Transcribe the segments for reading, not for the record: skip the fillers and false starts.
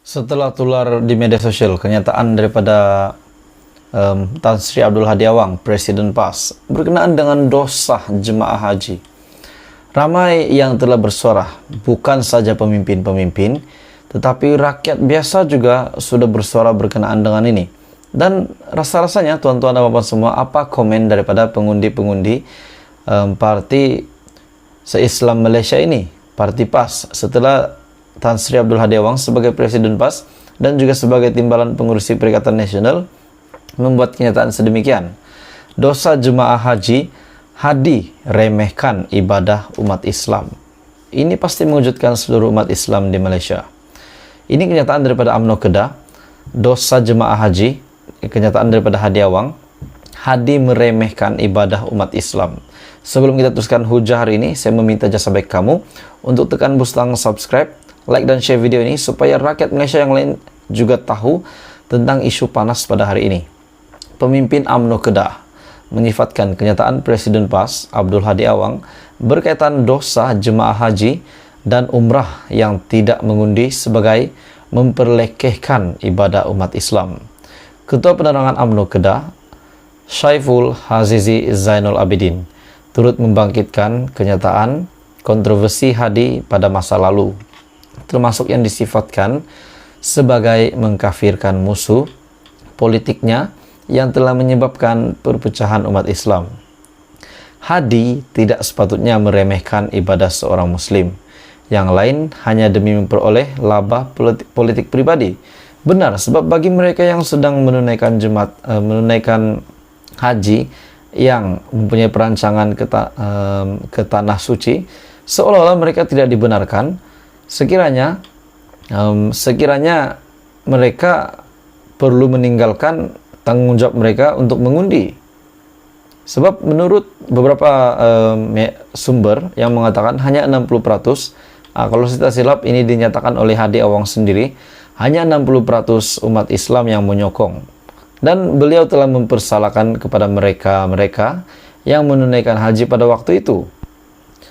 Setelah tular di media sosial kenyataan daripada Tan Sri Abdul Hadi Awang, Presiden PAS, berkenaan dengan dosa jemaah haji. Ramai yang telah bersuara, bukan saja pemimpin-pemimpin, tetapi rakyat biasa juga sudah bersuara berkenaan dengan ini. Dan rasa-rasanya tuan-tuan dan puan semua, apa komen daripada pengundi-pengundi parti se-Islam Malaysia ini, parti PAS, setelah Tan Sri Abdul Hadi Awang sebagai Presiden PAS dan juga sebagai timbalan pengurusi Perikatan Nasional membuat kenyataan sedemikian. Dosa jemaah haji, Hadi remehkan ibadah umat Islam. Ini pasti mengejutkan seluruh umat Islam di Malaysia. Ini kenyataan daripada UMNO Kedah. Dosa jemaah haji, kenyataan daripada Hadi Awang, Hadi meremehkan ibadah umat Islam. Sebelum kita teruskan hujah hari ini, saya meminta jasa baik kamu untuk tekan butang subscribe, like dan share video ini supaya rakyat Malaysia yang lain juga tahu tentang isu panas pada hari ini. Pemimpin UMNO Kedah menyifatkan kenyataan Presiden PAS Abdul Hadi Awang berkaitan dosa jemaah haji dan umrah yang tidak mengundi sebagai memperlekehkan ibadah umat Islam. Ketua Penerangan UMNO Kedah, Syaiful Hazizi Zainul Abidin, turut membangkitkan kenyataan kontroversi Hadi pada masa lalu, termasuk yang disifatkan sebagai mengkafirkan musuh politiknya yang telah menyebabkan perpecahan umat Islam. Hadi tidak sepatutnya meremehkan ibadah seorang muslim yang lain hanya demi memperoleh laba politik pribadi. Benar, sebab bagi mereka yang sedang menunaikan menunaikan haji yang mempunyai perancangan ke tanah suci, seolah-olah mereka tidak dibenarkan sekiranya mereka perlu meninggalkan tanggung jawab mereka untuk mengundi. Sebab menurut beberapa sumber yang mengatakan hanya 60%, kalau saya silap ini dinyatakan oleh Hadi Awang sendiri, hanya 60% umat Islam yang menyokong. Dan beliau telah mempersalahkan kepada mereka yang menunaikan haji pada waktu itu.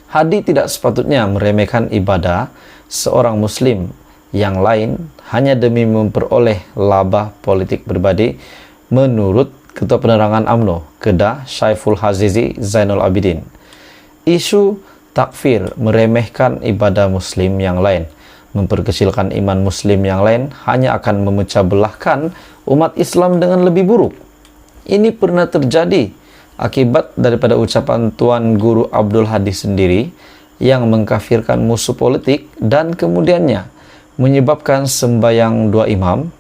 Hadi tidak sepatutnya meremehkan ibadah seorang muslim yang lain hanya demi memperoleh laba politik pribadi, menurut Ketua Penerangan UMNO Kedah, Syaiful Hazizi Zainul Abidin. Isu takfir, meremehkan ibadah muslim yang lain, memperkecilkan iman muslim yang lain hanya akan memecah belahkan umat Islam dengan lebih buruk. Ini pernah terjadi akibat daripada ucapan Tuan Guru Abdul Hadi sendiri yang mengkafirkan musuh politik dan kemudiannya menyebabkan sembahyang dua imam,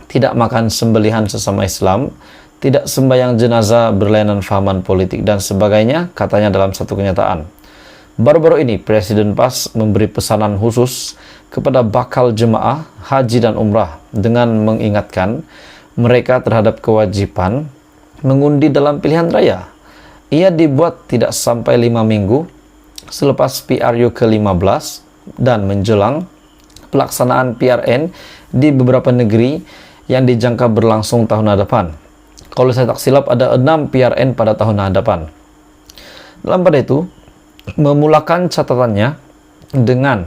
tidak makan sembelihan sesama Islam, tidak sembahyang jenazah berlainan fahaman politik dan sebagainya, katanya dalam satu kenyataan. Baru-baru ini Presiden PAS memberi pesanan khusus kepada bakal jemaah haji dan umrah dengan mengingatkan mereka terhadap kewajiban mengundi dalam pilihan raya. Ia dibuat tidak sampai 5 minggu selepas PRU ke-15 dan menjelang pelaksanaan PRN di beberapa negeri yang dijangka berlangsung tahun hadapan. Kalau saya tak silap ada 6 PRN pada tahun hadapan. Dalam pada itu, memulakan catatannya dengan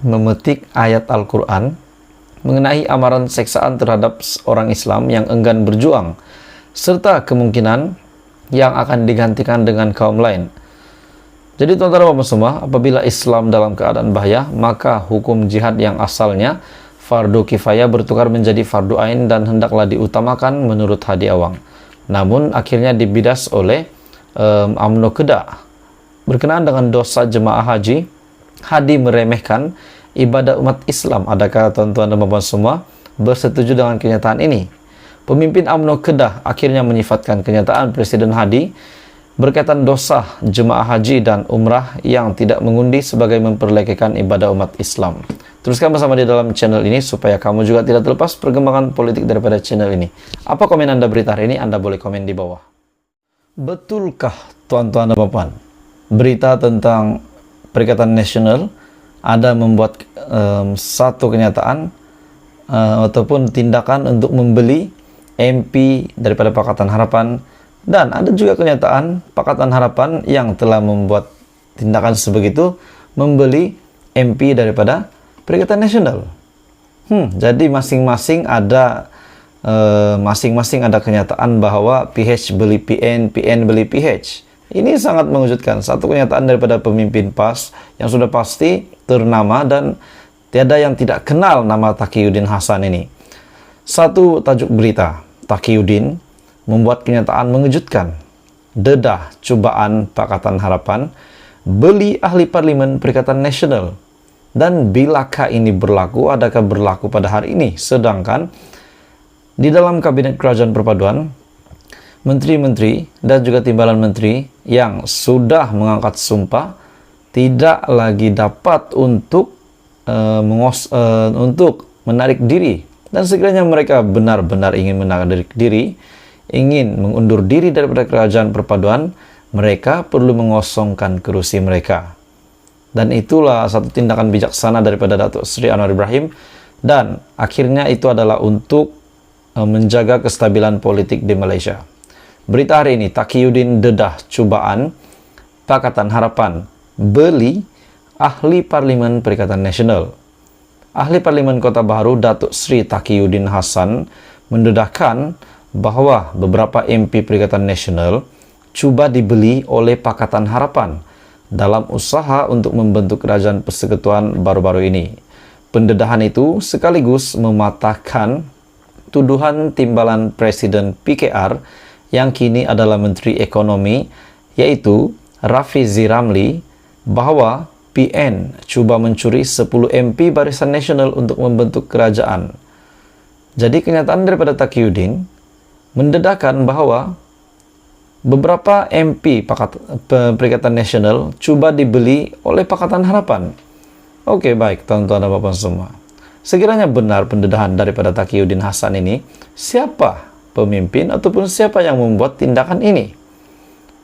memetik ayat Al-Quran mengenai amaran seksaan terhadap orang Islam yang enggan berjuang, serta kemungkinan yang akan digantikan dengan kaum lain. Jadi tuan-tuan dan puan semua, apabila Islam dalam keadaan bahaya, maka hukum jihad yang asalnya fardu kifayah bertukar menjadi fardu ain dan hendaklah diutamakan menurut Hadi Awang. Namun akhirnya dibidas oleh UMNO Kedah. Berkenaan dengan dosa jemaah haji, Hadi meremehkan ibadah umat Islam. Adakah tuan-tuan dan puan semua bersetuju dengan kenyataan ini? Pemimpin UMNO Kedah akhirnya menyifatkan kenyataan Presiden Hadi berkaitan dosa jemaah haji dan umrah yang tidak mengundi sebagai memperlekehkan ibadah umat Islam. Teruskan bersama di dalam channel ini supaya kamu juga tidak terlepas perkembangan politik daripada channel ini. Apa komen Anda berita hari ini? Anda boleh komen di bawah. Betulkah tuan-tuan dan puan, berita tentang Perikatan Nasional ada membuat satu kenyataan ataupun tindakan untuk membeli MP daripada Pakatan Harapan, dan ada juga kenyataan Pakatan Harapan yang telah membuat tindakan sebegitu membeli MP daripada Perikatan Nasional. Jadi masing-masing ada kenyataan bahwa PH beli PN, PN beli PH. Ini sangat mengejutkan. Satu kenyataan daripada pemimpin PAS yang sudah pasti ternama dan tiada yang tidak kenal nama Taqiyuddin Hasan ini. Satu tajuk berita, Taqiyuddin membuat kenyataan mengejutkan. Dedah cobaan Pakatan Harapan, beli ahli parlimen Perikatan Nasional. Dan bilakah ini berlaku, adakah berlaku pada hari ini? Sedangkan di dalam Kabinet Kerajaan Perpaduan, menteri-menteri dan juga timbalan menteri yang sudah mengangkat sumpah tidak lagi dapat untuk menarik diri. Dan sekiranya mereka benar-benar ingin menarik diri, ingin mengundur diri daripada Kerajaan Perpaduan, mereka perlu mengosongkan kerusi mereka. Dan itulah satu tindakan bijaksana daripada Datuk Seri Anwar Ibrahim, dan akhirnya itu adalah untuk menjaga kestabilan politik di Malaysia. Berita hari ini, Taqiyuddin dedah cubaan Pakatan Harapan beli ahli parlimen Perikatan Nasional. Ahli Parlimen Kota Baharu Datuk Seri Taqiyuddin Hasan mendedahkan bahwa beberapa MP Perikatan Nasional cuba dibeli oleh Pakatan Harapan dalam usaha untuk membentuk kerajaan persekutuan baru-baru ini. Pendedahan itu sekaligus mematahkan tuduhan timbalan Presiden PKR yang kini adalah Menteri Ekonomi, yaitu Rafizi Ramli, bahwa PN cuba mencuri 10 MP Barisan Nasional untuk membentuk kerajaan. Jadi kenyataan daripada Taqiyuddin mendedahkan bahwa beberapa MP Perikatan Nasional cuba dibeli oleh Pakatan Harapan. Oke, baik tuan-tuan dan puan semua. Sekiranya benar pendedahan daripada Taqiyuddin Hasan ini, siapa pemimpin ataupun siapa yang membuat tindakan ini?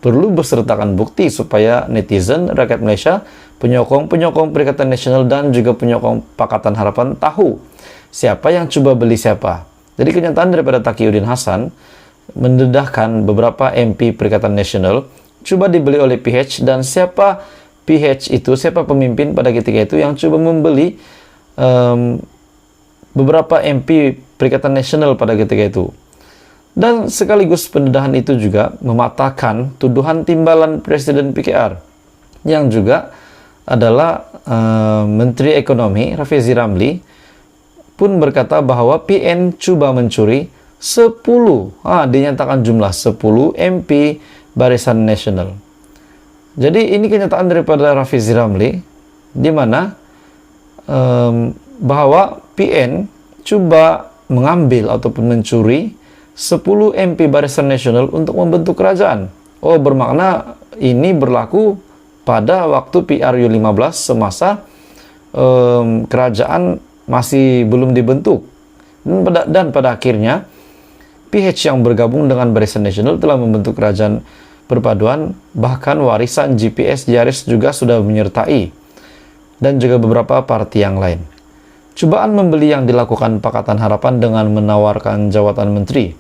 Perlu bersertakan bukti supaya netizen, rakyat Malaysia, penyokong-penyokong Perikatan Nasional dan juga penyokong Pakatan Harapan tahu siapa yang cuba beli siapa. Jadi kenyataan daripada Taqiyuddin Hasan mendedahkan beberapa MP Perikatan Nasional cuba dibeli oleh PH, dan siapa PH itu, siapa pemimpin pada ketika itu yang cuba membeli beberapa MP Perikatan Nasional pada ketika itu. Dan sekaligus pendedahan itu juga mematahkan tuduhan timbalan Presiden PKR yang juga adalah Menteri Ekonomi Rafizi Ramli pun berkata bahwa PN cuba mencuri 10, dinyatakan jumlah 10 MP Barisan Nasional. Jadi ini kenyataan daripada Rafizi Ramli, di mana bahwa PN cuba mengambil ataupun mencuri 10 MP Barisan Nasional untuk membentuk kerajaan. Oh, bermakna ini berlaku pada waktu PRU15 semasa kerajaan masih belum dibentuk. Dan pada akhirnya PH yang bergabung dengan Barisan Nasional telah membentuk kerajaan perpaduan, bahkan warisan GPS Yaris juga sudah menyertai, dan juga beberapa parti yang lain. Cobaan membeli yang dilakukan Pakatan Harapan dengan menawarkan jawatan menteri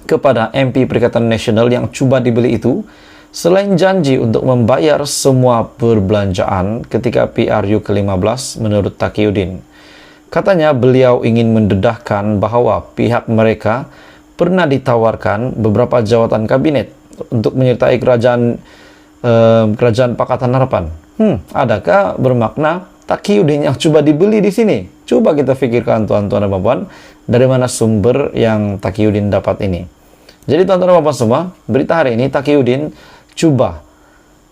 kepada MP Perikatan Nasional yang cuba dibeli itu, selain janji untuk membayar semua perbelanjaan ketika PRU ke-15 menurut Taqiyuddin. Katanya beliau ingin mendedahkan bahwa pihak mereka pernah ditawarkan beberapa jawatan kabinet untuk menyertai kerajaan Pakatan Harapan. Adakah bermakna Taqiyuddin yang coba dibeli di sini? Coba kita fikirkan tuan-tuan dan puan, dari mana sumber yang Taqiyuddin dapat ini. Jadi tuan-tuan dan puan semua, berita hari ini Taqiyuddin coba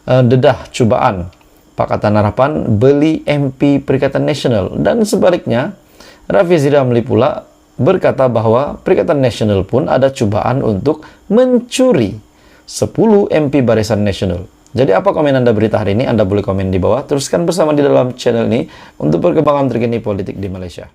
dedah cobaan Pakatan Harapan beli MP Perikatan Nasional, dan sebaliknya Rafizi Ramli pula berkata bahwa Perikatan Nasional pun ada cobaan untuk mencuri 10 MP Barisan Nasional. Jadi apa komen Anda berita hari ini? Anda boleh komen di bawah. Teruskan bersama di dalam channel ini untuk perkembangan terkini politik di Malaysia.